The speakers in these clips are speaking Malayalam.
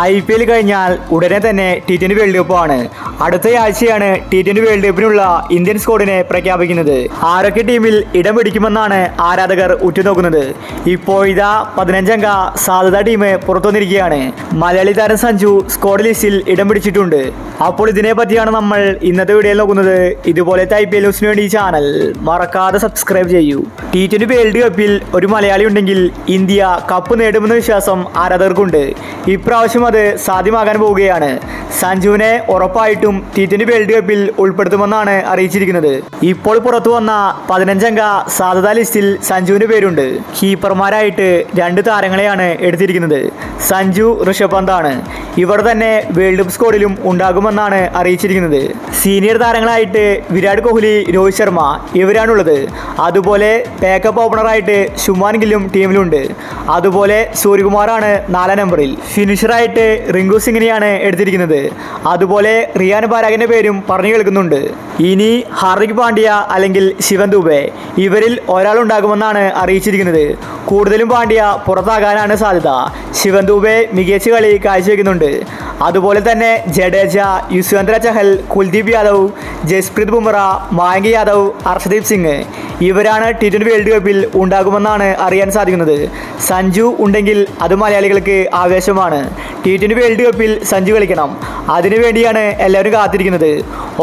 IPL കഴിഞ്ഞാൽ ഉടനെ തന്നെ T20 വേൾഡ് കപ്പ് ആണ്. അടുത്തയാഴ്ചയാണ് T20 വേൾഡ് കപ്പിനുള്ള ഇന്ത്യൻ സ്ക്വാഡിനെ പ്രഖ്യാപിക്കുന്നത്. ആരൊക്കെ ടീമിൽ ഇടം പിടിക്കുമെന്നാണ് ആരാധകർ ഉറ്റുനോക്കുന്നത്. ഇപ്പോഴിതാ 15-അംഗ സാധ്യതാ ടീം പുറത്തു വന്നിരിക്കുകയാണ്. മലയാളി താരം സഞ്ജു സ്ക്വാഡ് ലിസ്റ്റിൽ ഇടം പിടിച്ചിട്ടുണ്ട്. അപ്പോൾ ഇതിനെ പറ്റിയാണ് നമ്മൾ ഇന്നത്തെ വീഡിയോയിൽ നോക്കുന്നത്. ഇതുപോലത്തെ IPL ന്യൂസിന് വേണ്ടി ഈ ചാനൽ മറക്കാതെ സബ്സ്ക്രൈബ് ചെയ്യൂ. T20 വേൾഡ് കപ്പിൽ ഒരു മലയാളി ഉണ്ടെങ്കിൽ ഇന്ത്യ കപ്പ് നേടുമെന്ന വിശ്വാസം ആരാധകർക്കുണ്ട്. ഇപ്രാവശ്യം അത് സാധ്യമാകാൻ പോവുകയാണ്. സഞ്ജുവിനെ ഉറപ്പായിട്ടും T20 വേൾഡ് കപ്പിൽ ഉൾപ്പെടുത്തുമെന്നാണ് അറിയിച്ചിരിക്കുന്നത്. ഇപ്പോൾ പുറത്തു വന്ന 15-അംഗ സാധ്യതാ ലിസ്റ്റിൽ സഞ്ജുവിന്റെ പേരുണ്ട്. കീപ്പർമാരായിട്ട് 2 താരങ്ങളെയാണ് എടുത്തിരിക്കുന്നത്. സഞ്ജു, ഋഷഭ് പന്താണ്. ഇവർ തന്നെ വേൾഡ് കപ്പ് സ്ക്വാഡിലും ഉണ്ടാകുമെന്നാണ് അറിയിച്ചിരിക്കുന്നത്. സീനിയർ താരങ്ങളായിട്ട് വിരാട് കോഹ്ലി, രോഹിത് ശർമ്മ ഇവരാണുള്ളത്. അതുപോലെ ബാക്കപ്പ് ഓപ്പണറായിട്ട് ശുഭ്മാൻ ഗില്ലും ടീമിലുണ്ട്. അതുപോലെ സൂര്യകുമാറാണ് 4-ാം നമ്പറിൽ. ഫിനിഷറായിട്ട് റിങ്കു സിംഗിനെയാണ് എടുത്തിരിക്കുന്നത്. അതുപോലെ റിയാൻ പരാഗിന്റെ പേരും പറഞ്ഞു കേൾക്കുന്നുണ്ട്. ഇനി ഹാർദിക് പാണ്ഡ്യ അല്ലെങ്കിൽ ശിവൻ ദുബെ ഇവരിൽ ഒരാളുണ്ടാകുമെന്നാണ് അറിയിച്ചിരിക്കുന്നത്. കൂടുതലും പാണ്ഡ്യ പുറത്താകാനാണ് സാധ്യത. ശിവൻ ദുബെ മികച്ച കളി കാഴ്ചവെക്കുന്നുണ്ട്. അതുപോലെ തന്നെ ജഡേജ, യുസ്വേന്ദ്ര ചഹൽ, കുൽദീപ് യാദവ്, ജസ്പ്രീത് ബുംറ, മായങ്ക് യാദവ്, ഹർഷദീപ് സിംഗ് ഇവരാണ് T20 വേൾഡ് കപ്പിൽ ഉണ്ടാകുമെന്നാണ് അറിയാൻ സാധിക്കുന്നത്. സഞ്ജു ഉണ്ടെങ്കിൽ അത് മലയാളികൾക്ക് ആവേശമാണ്. T20 വേൾഡ് കപ്പിൽ സഞ്ജു കളിക്കണം. അതിനുവേണ്ടിയാണ് എല്ലാവരും കാത്തിരിക്കുന്നത്.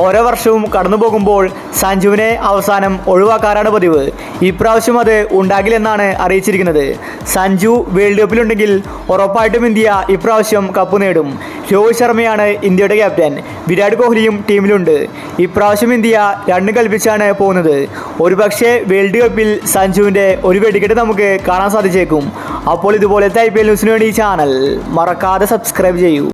ഓരോ വർഷവും കടന്നു പോകുമ്പോൾ സഞ്ജുവിനെ അവസാനം ഒഴിവാക്കാറാണ് പതിവ്. ഇപ്രാവശ്യം അത് ഉണ്ടാകില്ലെന്നാണ് അറിയിച്ചിരിക്കുന്നത്. സഞ്ജു വേൾഡ് കപ്പിലുണ്ടെങ്കിൽ ഉറപ്പായിട്ടും ഇന്ത്യ ഇപ്രാവശ്യം കപ്പ് നേടും. രോഹിത് ശർമ്മയാണ് ഇന്ത്യയുടെ ക്യാപ്റ്റൻ. വിരാട് കോഹ്ലിയും ടീമിലുണ്ട്. ഇപ്രാവശ്യം ഇന്ത്യ 2 കൽപ്പിച്ചാണ് പോകുന്നത്. ഒരുപക്ഷെ വേൾഡ് കപ്പിൽ സഞ്ജുവിൻ്റെ ഒരു വെടിക്കെട്ട് നമുക്ക് കാണാൻ സാധിച്ചേക്കും. അപ്പോൾ ഇതുപോലത്തെ IPL ന്യൂസിന് വേണ്ടി ഈ ചാനൽ മറക്കാതെ സബ്സ്ക്രൈബ് ചെയ്യൂ.